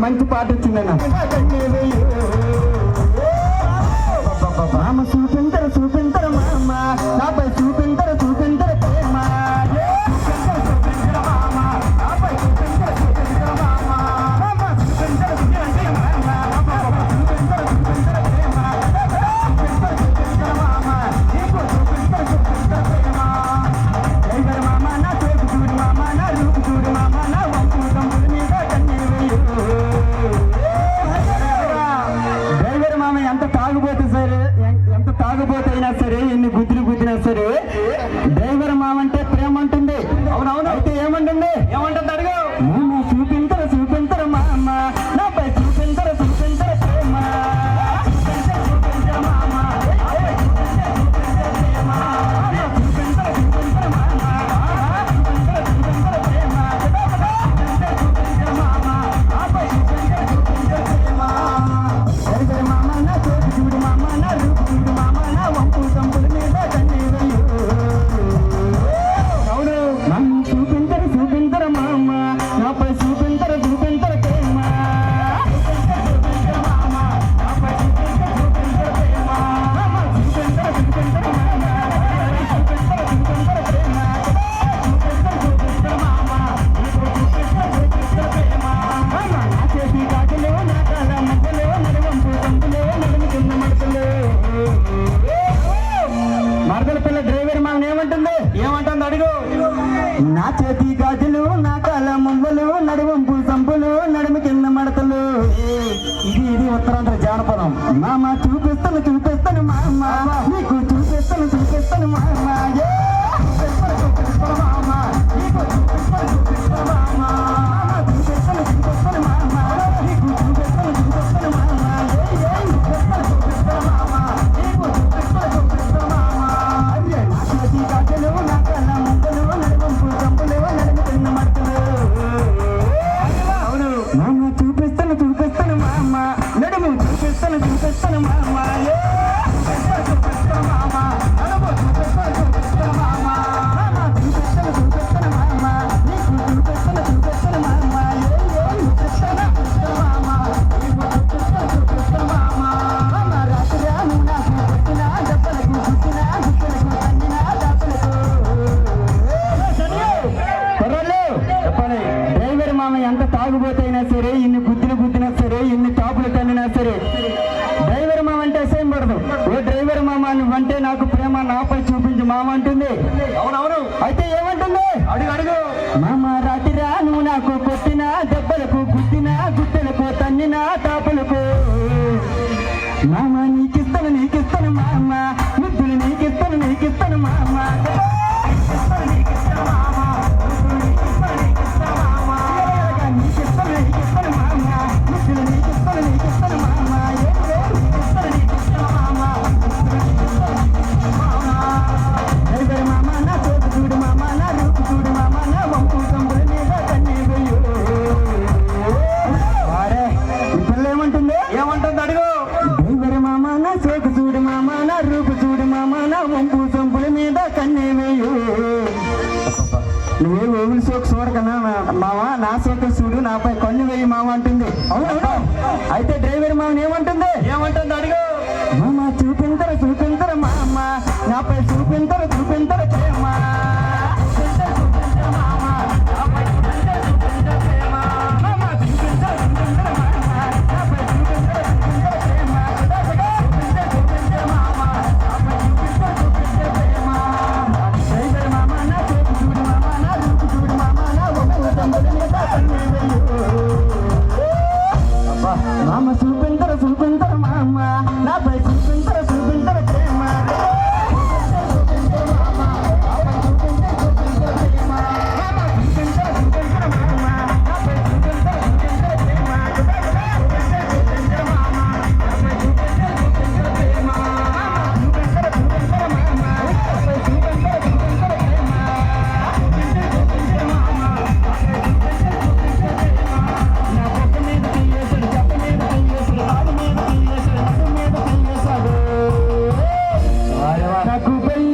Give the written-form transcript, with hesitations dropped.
మంచి పాట వచ్చిందన్న మామ చూపింతర మామ నాపై చూపింతర ప్రేమ తాగుబోతైనా సరే ఎన్ని గుద్దినా సరే డ్రైవర్ మామంటే ప్రేమ ఉంటుంది. అవునవును. అయితే ఏమంటుంది అడుగు. మామ చూపింతర మామ నాపై చూపింతర ప్రేమ నా చేతి గాజులు నా కాల ముంబలు నడువంపు సంపులు నడుము కింద మడతలు. ఇది ఉత్తరాంధ్ర జానపదం. మామ చూపిస్తాను మామ నీకు చూపిస్తాను మామ చూపిస్తాను మామ డ్రైవర్ మామ ఎంత తాగుబోతైనా సరే ఎన్ని గుద్దినా సరే ఎన్ని టాపులు తన్నినా సరే డ్రైవర్ మామ అంటే సేమ్ పడదు. ఓ డ్రైవర్ మామ నువ్వంటే నాకు ప్రేమ నాపై చూపించు మామ అంటుంది. అవునవును. అయితే ఏమంటుంది అడుగు. మామ రాతిరా నువ్వు నాకు కొట్టినా దెబ్బలకు గుట్టెలకు తన్నినా టాపులకు మామ నీకిస్తాను మామ ముద్దులు నీకిస్తాను మామ ఏమంటుంది అడుగు. డ్రైవర్ మామ నా సోకు చూడు మామ నా రూపు చూడు మామ నా వంపు సొంపుల మీద కన్నేమేయు. నువ్వే ఓవిల్ సోకు చూడకన్నా మామ నా సోకు చూడు నాపై కన్ను వేయి మామ అంటుంది. అవును. అయితే డ్రైవర్ మామ ఏమంటుంది అడుగు. మామ చూపింతర మామ నాపై చూపింతర